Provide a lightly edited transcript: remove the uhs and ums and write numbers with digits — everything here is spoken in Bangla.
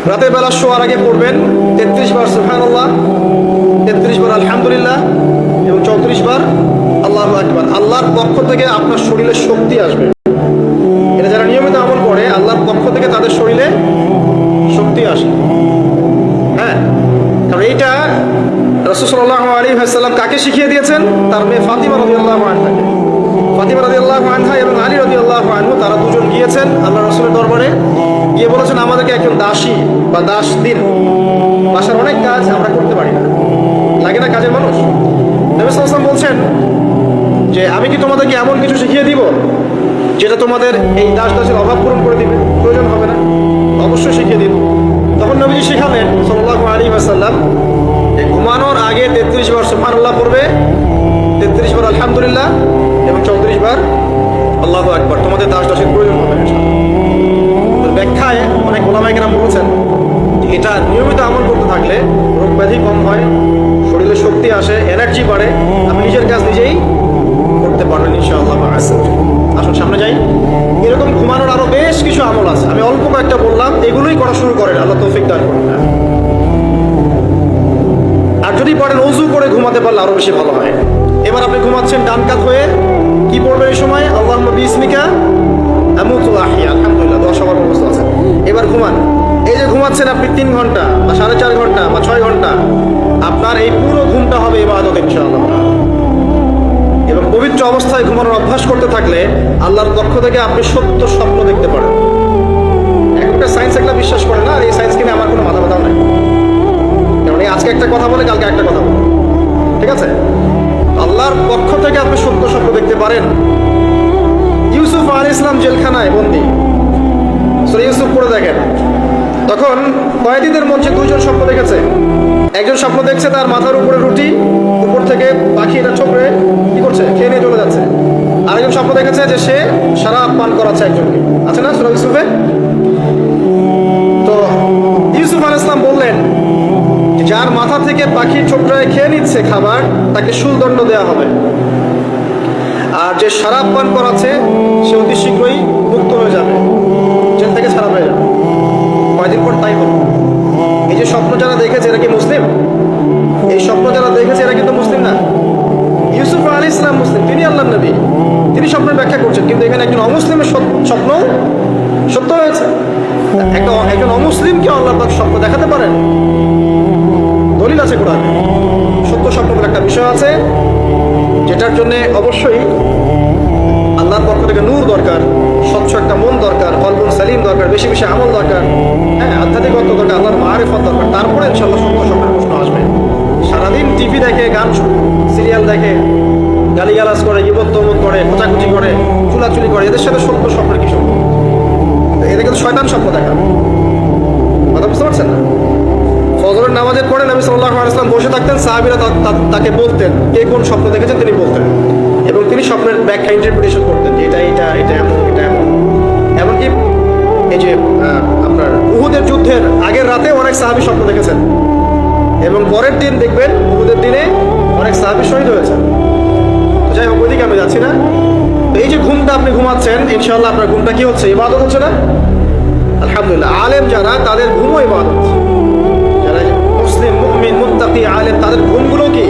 রাতের বেলা শোয়ার আগে পড়বেন 33 বার সুবহানাল্লাহ, 33 বার আলহামদুলিল্লাহ এবং 34 বার আল্লাহু আকবার। আল্লাহর পক্ষ থেকে আপনার শরীরে শক্তি আসবে। এটা যারা নিয়মিত আমল করে আল্লাহর পক্ষ থেকে তাদের শরীরে শক্তি আসে। হ্যাঁ, কারণ এইটা রাসূল সাল্লাল্লাহু আলাইহি ওয়াসাল্লাম কাকে শিখিয়ে দিয়েছেন? তার মেয়ে ফাতিমা রাদিয়াল্লাহু আনহাকে। ফাতিমা রাদিয়াল্লাহু আনহা এবং আলী রাদিয়াল্লাহু আনহু তারা দুজন গিয়েছেন আল্লাহ রাসূলের দরবারে, গিয়ে বলেছেন আমাদেরকে একজন দাসী বা দাস দিন, বাসার অনেক কাজ আমরা করতে পারি না, লাগে না কাজের মানুষ। নবী সাল্লাল্লাহু আলাইহি ওয়াসাল্লাম বলছেন যে আমি কি তোমাদেরকে এমন কিছু শিখিয়ে দিব যেটা তোমাদের এই দাস দাসের অভাব পূরণ করে দিবে, প্রয়োজন হবে না? অবশ্যই শিখিয়ে দিন। তখন নবীজি শিখালেন সাল্লাল্লাহু আলাইহি ওয়াসাল্লাম যে ঘুমানোর আগে 33 বার সুবহানাল্লাহ পড়বে, 33 বার আলহামদুলিল্লাহ এবং 34 বার আল্লাহু আকবার। তোমাদের দাস দাসের প্রয়োজন হবে না। ব্যাখ্যায় অনেক ওলামায়ে কেরাম বলেছেন যে এটা নিয়মিত আমল করতে থাকলে রোগ ব্যাধি কম হয়, শরীরে শক্তি আসে, এনার্জি বাড়ে, আপনি নিজের কাজ নিজেই করতে পারবেন ইনশাআল্লাহ। আসুন সামনে যাই। এরকম ঘুমানোর আরো বেশ কিছু আমল আছে, আমি অল্প কয়েকটা বললাম, এগুলোই করা শুরু করেন, আল্লাহ তৌফিক দান করুন। আর যদি পারেন ওযু করে ঘুমাতে পারলে আরো বেশি ভালো হয়। এবার আপনি ঘুমাচ্ছেন ডান কাত হয়ে, কি পড়বেন এই সময়? আল্লাহুম্মা বিসমিকা আমুতু ওয়া আহইয়া, আলহামদুলিল্লাহ, দোয়া সবার অবস্থা আছে। এবার ঘুমান। এই যে ঘুমাচ্ছেন আপনি 3 ঘন্টা বা 4.5 ঘন্টা বা 6 ঘন্টা, আপনার এই পুরো ঘুমটা হবে ইবাদত ইনশাআল্লাহ। এবং পবিত্র অবস্থায় ঘুমানোর অভ্যাস করতে থাকলে আল্লাহর পক্ষ থেকে আপনি সত্য স্বপ্ন দেখতে পারেন। একটা সায়েন্স একটা বিশ্বাস করে না, আর এই সায়েন্স কিনে আমার কোনো মাথা ব্যথাও নাই। কারণ এই আজকে একটা কথা বলে কালকে একটা কথা বলে, ঠিক আছে? আল্লাহর পক্ষ থেকে আপনি সত্য স্বপ্ন দেখতে পারেন। ইউসুফ আলাইহিস সালাম জেলখানায় বন্দী, সূরা ইউসুফ পড়ে দেখেন। তখন কয়েদিদের মধ্যে 2 জন স্বপ্ন দেখেছে। একজন স্বপ্ন দেখছে তার মাথার উপরে রুটি, উপর থেকে পাখি এটা ঠোকরে কি করছে, খেয়ে নিয়ে চলে যাচ্ছে। আরেকজন স্বপ্ন দেখেছে যে সে শরাব পান করাচ্ছে একজনকে, আছে না সূরা ইউসুফে? তো ইউসুফ আলাইহিস সালাম বললেন যার মাথা থেকে পাখির ঠোকরায় খেয়ে নিচ্ছে খাবার, তাকে শুলদণ্ড দেওয়া হবে। আর যে শরাব পান করাচ্ছে সে অতি শীঘ্রই মুক্ত হয়ে যাবে, জেল থেকে ছাড়া হয়ে যাবে। কয়েকদিন পর তাই হলো। এই যে স্বপ্ন যারা দেখেছে এরা কি মুসলিম? এই স্বপ্ন যারা দেখেছে এরা কিন্তু মুসলিম না। ইউসুফ আলাইহিস সালাম মুসলিম, তিনি আল্লাহর নবী, তিনি স্বপ্নের ব্যাখ্যা করছেন, কিন্তু এখানে একজন অমুসলিমের স্বপ্ন সত্য হয়েছে। একজন অমুসলিমকে আল্লাহ পাক স্বপ্ন দেখাতে পারেন, দলিল আছে কোরআনে। সত্য স্বপ্ন বলে একটা বিষয় আছে, যেটার জন্য অবশ্যই আল্লাহর পক্ষ থেকে নূর দরকার, স্বচ্ছ একটা মন দরকার, কলবুন সালিম দরকার, বেশি বেশি আমল দরকার, হ্যাঁ, আধ্যাত্মিকত্ব দরকার, আল্লাহর মারিফত দরকার। তারপরে ইনশাআল্লাহ সত্য স্বপ্নের প্রশ্ন আসবে। সারাদিন টিভি দেখে, গান সিরিয়াল দেখে, গালিগালাজ করে, গীবত তহমত করে, খোঁচাখুচি করে, চুলাচুলি করে, এদের সাথে সত্য স্বপ্নের কি সম্পর্ক? এদের কিন্তু শয়তান স্বপ্ন দেখা। কথা বুঝতে পারছেন না? ফজরের নামাজের পরে নবী সাল্লাল্লাহু আলাইহি ওয়াসাল্লাম বসে থাকতেন, সাহাবীরা তাকে বলতেন কে কোন স্বপ্ন দেখেছেন, তিনি বলতেন, এবং তিনি স্বপ্নের ব্যাখ্যা ইন্টারপ্রিটেশন করতেন, এটা এমন, এটা এমন। এমনকি এই যে আপনার উহুদের যুদ্ধের আগের রাতে অনেক সাহাবী স্বপ্ন দেখেছেন, এবং পরের দিন দেখবেন উহুদের দিনে অনেক সাহাবী শহীদ হয়েছেন। তো যাই হোক, ওইদিকে আমি যাচ্ছি না। তো এই যে ঘুমটা আপনি ঘুমাচ্ছেন, ইনশাআল্লাহ আপনার ঘুমটা কি হচ্ছে? ইবাদত হচ্ছে না? আলহামদুলিল্লাহ। আলেম যারা, তাদের ঘুমও ইবাদত। যারা মুসলিম, মুমিন, মুত্তাকি, আলেম, তাদের ঘুমগুলো কি